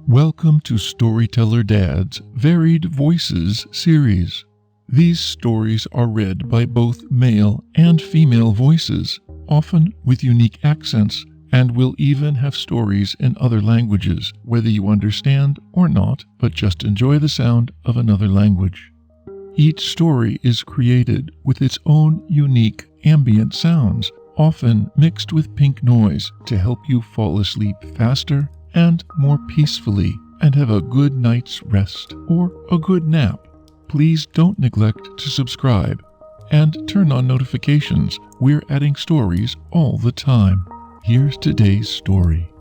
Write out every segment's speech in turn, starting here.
Welcome to Storyteller Dad's Varied Voices series. These stories are read by both male and female voices, often with unique accents, and will even have stories in other languages, whether you understand or not, but just enjoy the sound of another language. Each story is created with its own unique ambient sounds, often mixed with pink noise to help you fall asleep faster and more peacefully and have a good night's rest or a good nap. Please don't neglect to subscribe and turn on notifications. We're adding stories all the time. Here's today's story.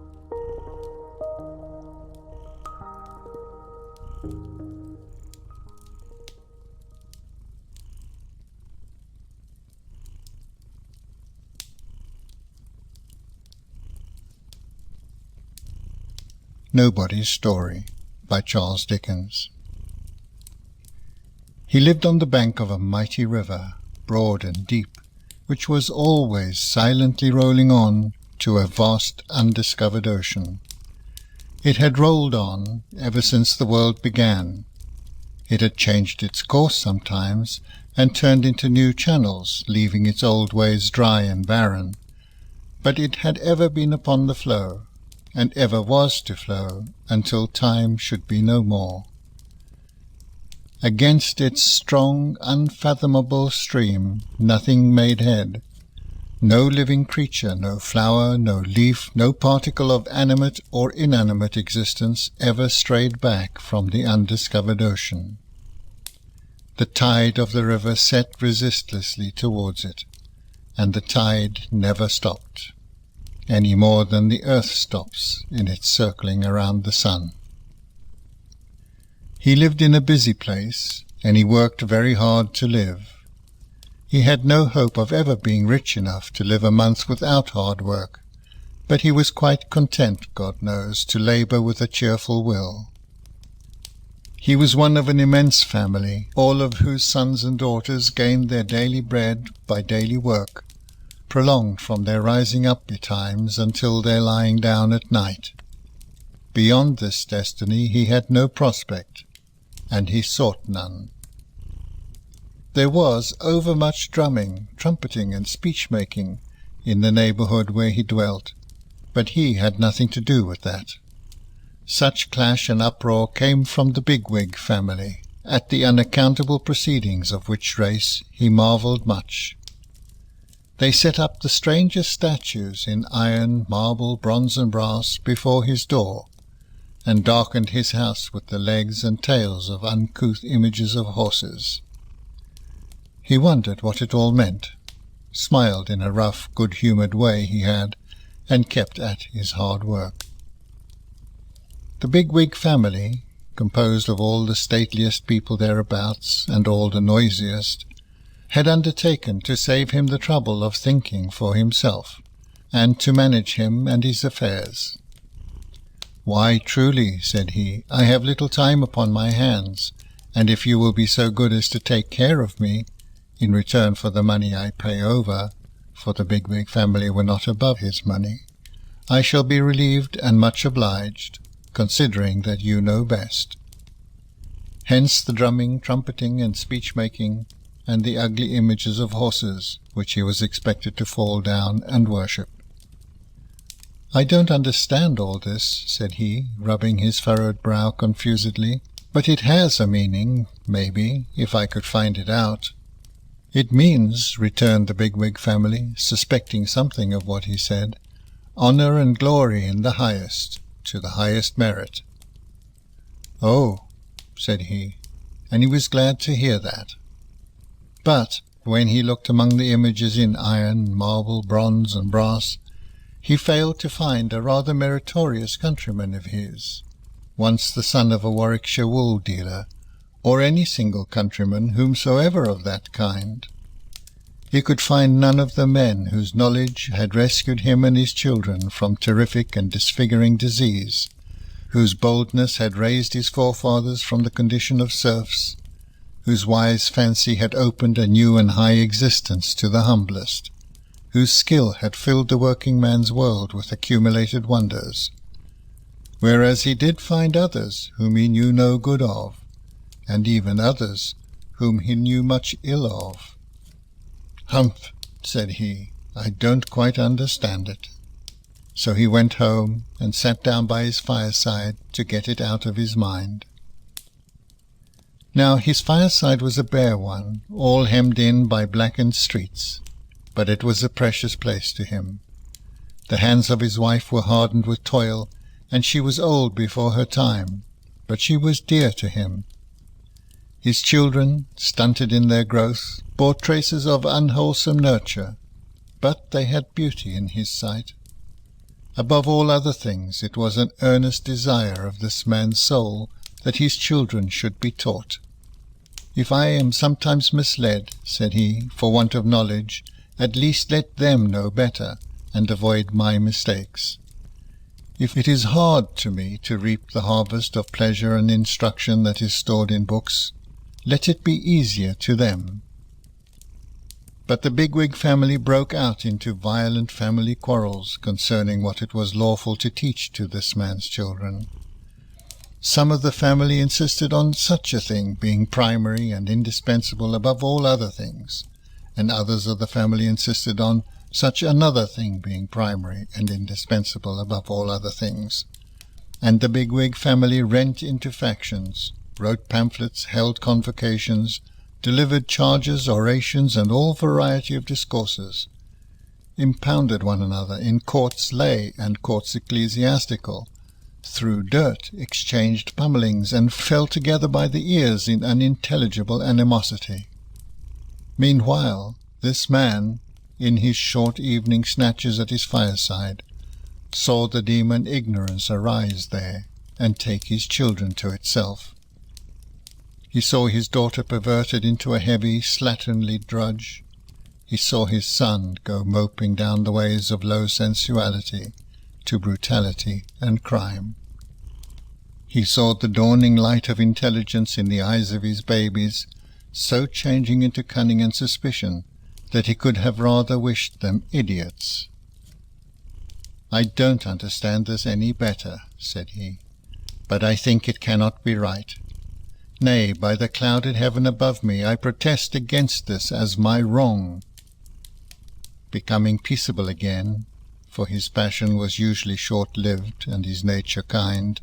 Nobody's Story by Charles Dickens. He lived on the bank of a mighty river, broad and deep, which was always silently rolling on to a vast undiscovered ocean. It had rolled on ever since the world began. It had changed its course sometimes and turned into new channels, leaving its old ways dry and barren, but it had ever been upon the flow, and ever was to flow until time should be no more. Against its strong, unfathomable stream nothing made head. No living creature, no flower, no leaf, no particle of animate or inanimate existence ever strayed back from the undiscovered ocean. The tide of the river set resistlessly towards it, and the tide never stopped, any more than the earth stops in its circling around the sun. He lived in a busy place, and he worked very hard to live. He had no hope of ever being rich enough to live a month without hard work, but he was quite content, God knows, to labour with a cheerful will. He was one of an immense family, all of whose sons and daughters gained their daily bread by daily work, prolonged from their rising up betimes until their lying down at night. Beyond this destiny he had no prospect, and he sought none. There was overmuch drumming, trumpeting, and speech-making in the neighbourhood where he dwelt, but he had nothing to do with that. Such clash and uproar came from the bigwig family, at the unaccountable proceedings of which race he marvelled much. They set up the strangest statues in iron, marble, bronze, and brass before his door, and darkened his house with the legs and tails of uncouth images of horses. He wondered what it all meant, smiled in a rough, good-humoured way he had, and kept at his hard work. The bigwig family, composed of all the stateliest people thereabouts and all the noisiest, had undertaken to save him the trouble of thinking for himself, and to manage him and his affairs. "Why, truly," said he, "I have little time upon my hands, and if you will be so good as to take care of me, in return for the money I pay over," for the bigwig family were not above his money, "I shall be relieved and much obliged, considering that you know best." Hence the drumming, trumpeting, and speech-making, and the ugly images of horses, which he was expected to fall down and worship. "I don't understand all this," said he, rubbing his furrowed brow confusedly, "but it has a meaning, maybe, if I could find it out." "It means," returned the bigwig family, suspecting something of what he said, "honour and glory in the highest, to the highest merit." "Oh," said he, and he was glad to hear that. But when he looked among the images in iron, marble, bronze, and brass, he failed to find a rather meritorious countryman of his, once the son of a Warwickshire wool dealer, or any single countryman whomsoever of that kind. He could find none of the men whose knowledge had rescued him and his children from terrific and disfiguring disease, whose boldness had raised his forefathers from the condition of serfs, whose wise fancy had opened a new and high existence to the humblest, whose skill had filled the working man's world with accumulated wonders. whereas he did find others whom he knew no good of, and even others whom he knew much ill of. "Humph," said he, "I don't quite understand it." So he went home and sat down by his fireside to get it out of his mind. Now his fireside was a bare one, all hemmed in by blackened streets, but it was a precious place to him. The hands of his wife were hardened with toil, and she was old before her time, but she was dear to him. His children, stunted in their growth, bore traces of unwholesome nurture, but they had beauty in his sight. Above all other things, it was an earnest desire of this man's soul that his children should be taught. "If I am sometimes misled," said he, "for want of knowledge, at least let them know better, and avoid my mistakes. If it is hard to me to reap the harvest of pleasure and instruction that is stored in books, let it be easier to them." But the bigwig family broke out into violent family quarrels concerning what it was lawful to teach to this man's children. Some of the family insisted on such a thing being primary and indispensable above all other things, and others of the family insisted on such another thing being primary and indispensable above all other things. And the bigwig family rent into factions, wrote pamphlets, held convocations, delivered charges, orations, and all variety of discourses, impounded one another in courts lay and courts ecclesiastical, threw dirt, exchanged pummelings, and fell together by the ears in unintelligible animosity. Meanwhile, this man, in his short evening snatches at his fireside, saw the demon ignorance arise there, and take his children to itself. He saw his daughter perverted into a heavy, slatternly drudge. He saw his son go moping down the ways of low sensuality, to brutality and crime. He saw the dawning light of intelligence in the eyes of his babies, so changing into cunning and suspicion that he could have rather wished them idiots. "I don't understand this any better," said he, "but I think it cannot be right. Nay, by the clouded heaven above me, I protest against this as my wrong." Becoming peaceable again, for his passion was usually short-lived and his nature kind,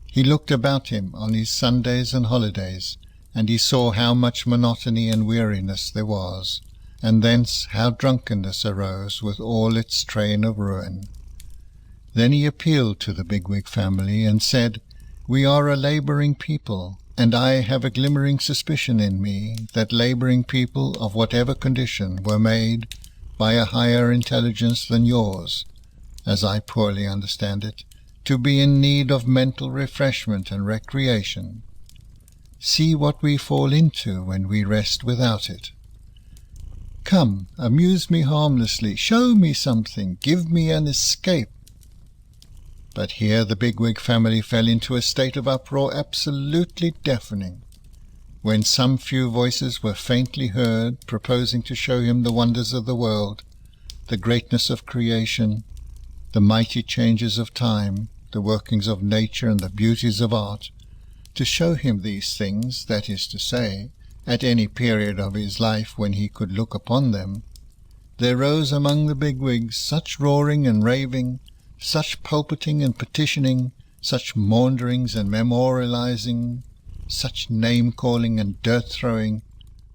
he looked about him on his Sundays and holidays, and he saw how much monotony and weariness there was, and thence how drunkenness arose with all its train of ruin. Then he appealed to the bigwig family and said, "We are a labouring people, and I have a glimmering suspicion in me that labouring people of whatever condition were made by a higher intelligence than yours, as I poorly understand it, to be in need of mental refreshment and recreation. See what we fall into when we rest without it. Come, amuse me harmlessly, show me something, give me an escape." But here the bigwig family fell into a state of uproar absolutely deafening, when some few voices were faintly heard proposing to show him the wonders of the world, the greatness of creation, the mighty changes of time, the workings of nature, and the beauties of art. To show him these things, that is to say, at any period of his life when he could look upon them, there rose among the bigwigs such roaring and raving, such pulpiting and petitioning, such maunderings and memorializing, such name-calling and dirt-throwing,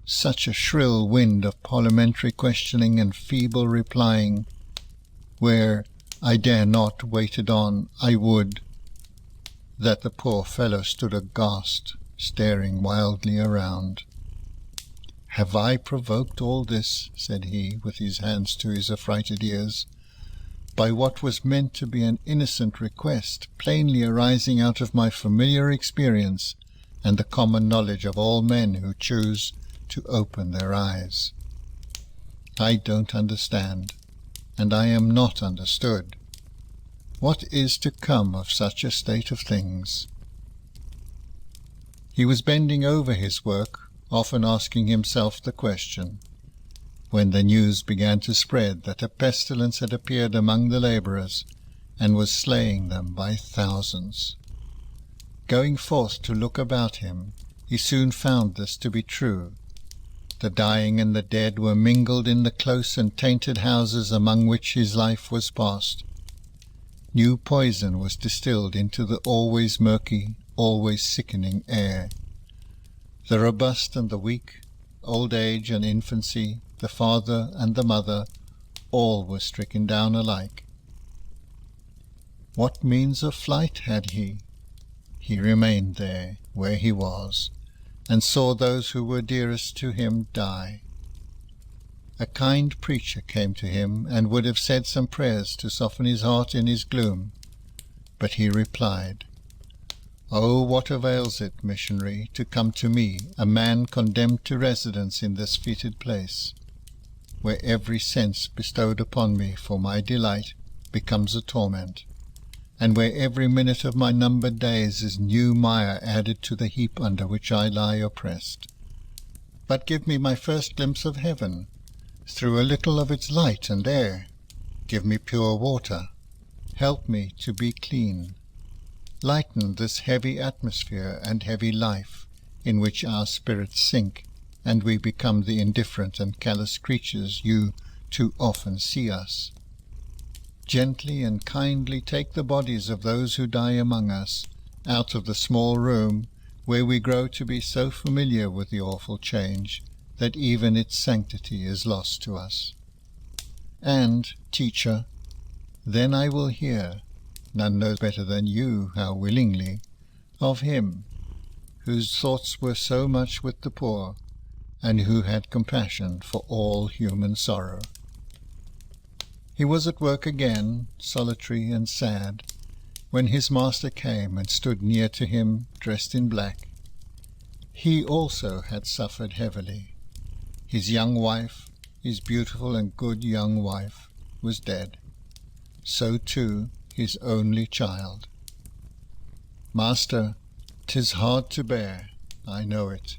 such a shrill wind of parliamentary questioning and feeble replying, where I dare not waited on, I would, that the poor fellow stood aghast, staring wildly around. "Have I provoked all this?" said he, with his hands to his affrighted ears, "by what was meant to be an innocent request, plainly arising out of my familiar experience and the common knowledge of all men who choose to open their eyes? I don't understand, and I am not understood. What is to come of such a state of things?" He was bending over his work, often asking himself the question, when the news began to spread that a pestilence had appeared among the labourers, and was slaying them by thousands. Going forth to look about him, he soon found this to be true. The dying and the dead were mingled in the close and tainted houses among which his life was passed. New poison was distilled into the always murky, always sickening air. The robust and the weak, old age and infancy, the father and the mother, all were stricken down alike. What means of flight had he? He remained there, where he was, and saw those who were dearest to him die. A kind preacher came to him, and would have said some prayers to soften his heart in his gloom, but he replied, "Oh, what avails it, missionary, to come to me, a man condemned to residence in this fetid place, where every sense bestowed upon me for my delight becomes a torment, and where every minute of my numbered days is new mire added to the heap under which I lie oppressed. But give me my first glimpse of heaven, through a little of its light and air. Give me pure water. Help me to be clean. Lighten this heavy atmosphere and heavy life in which our spirits sink, and we become the indifferent and callous creatures you too often see us. Gently and kindly take the bodies of those who die among us out of the small room where we grow to be so familiar with the awful change that even its sanctity is lost to us. And, teacher, then I will hear, none knows better than you how willingly, of him whose thoughts were so much with the poor, and who had compassion for all human sorrow." He was at work again, solitary and sad, when his master came and stood near to him, dressed in black. He also had suffered heavily. His young wife, his beautiful and good young wife, was dead. So too his only child. "Master, 'tis hard to bear, I know it,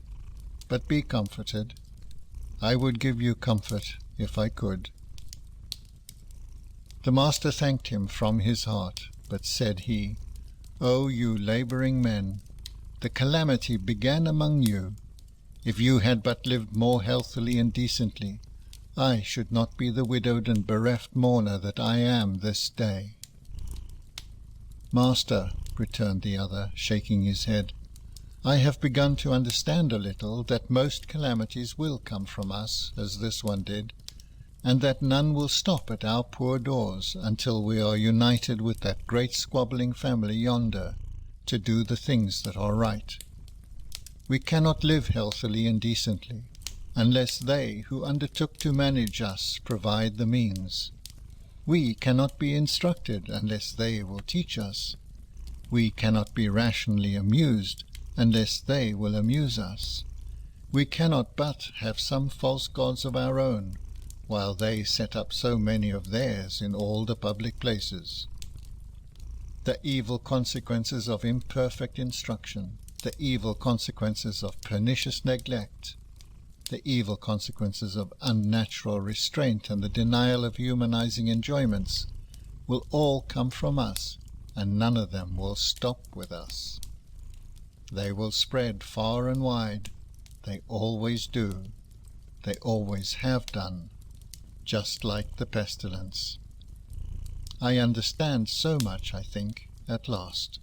but be comforted. I would give you comfort if I could." The master thanked him from his heart, but said he, "O you labouring men, the calamity began among you. If you had but lived more healthily and decently, I should not be the widowed and bereft mourner that I am this day." "Master," returned the other, shaking his head, "I have begun to understand a little that most calamities will come from us, as this one did, and that none will stop at our poor doors until we are united with that great squabbling family yonder to do the things that are right. We cannot live healthily and decently unless they who undertook to manage us provide the means. We cannot be instructed unless they will teach us. We cannot be rationally amused unless they will amuse us. We cannot but have some false gods of our own, while they set up so many of theirs in all the public places. The evil consequences of imperfect instruction, the evil consequences of pernicious neglect, the evil consequences of unnatural restraint and the denial of humanizing enjoyments will all come from us, and none of them will stop with us. They will spread far and wide. They always do. They always have done, just like the pestilence. I understand so much, I think, at last."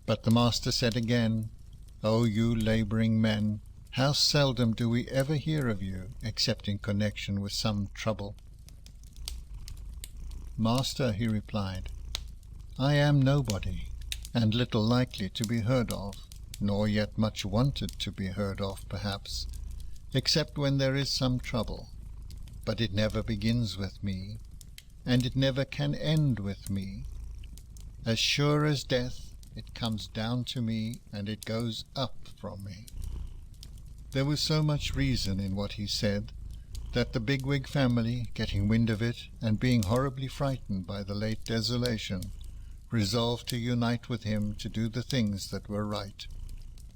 But the master said again, "O you labouring men, how seldom do we ever hear of you, except in connection with some trouble." "Master," he replied, "I am nobody, and little likely to be heard of, nor yet much wanted to be heard of, perhaps, except when there is some trouble. But it never begins with me, and it never can end with me. As sure as death, it comes down to me, and it goes up from me." There was so much reason in what he said, that the bigwig family, getting wind of it, and being horribly frightened by the late desolation, resolved to unite with him to do the things that were right,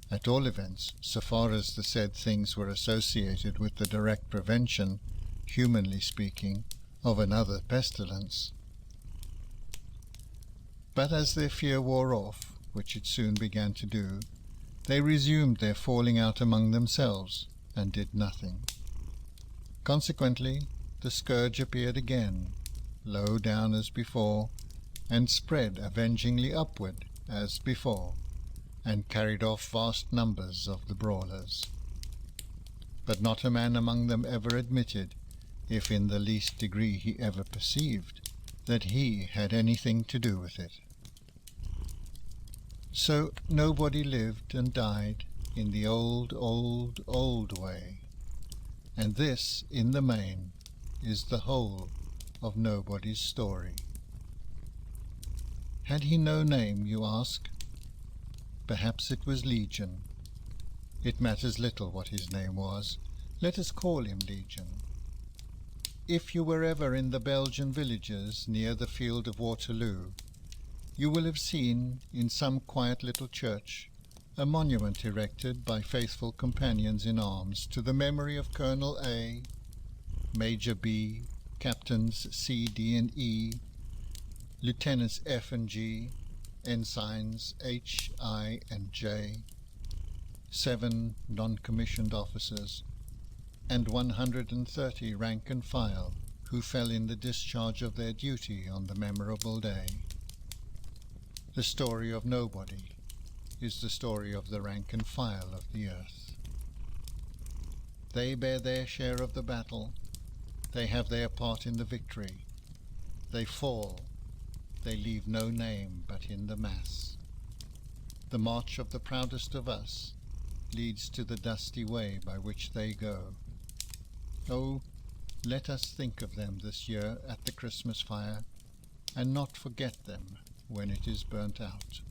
at all events, so far as the said things were associated with the direct prevention, humanly speaking, of another pestilence. But as their fear wore off, which it soon began to do, they resumed their falling out among themselves, and did nothing. Consequently, the scourge appeared again, low down as before, and spread avengingly upward as before, and carried off vast numbers of the brawlers. But not a man among them ever admitted, if in the least degree he ever perceived, that he had anything to do with it. So nobody lived and died in the old way, and this, in the main, is the whole of Nobody's story. Had he no name, you ask? Perhaps it was Legion. It matters little what his name was. Let us call him Legion. If you were ever in the Belgian villages near the field of Waterloo, you will have seen, in some quiet little church, a monument erected by faithful companions in arms to the memory of Colonel A, Major B, Captains C, D, and E, Lieutenants F and G, Ensigns H, I, and J, 7 non-commissioned officers, and 130 rank and file who fell in the discharge of their duty on the memorable day. The story of Nobody is the story of the rank and file of the earth. They bear their share of the battle, they have their part in the victory, they fall, they leave no name but in the mass. The march of the proudest of us leads to the dusty way by which they go. Oh, let us think of them this year at the Christmas fire, and not forget them when it is burnt out.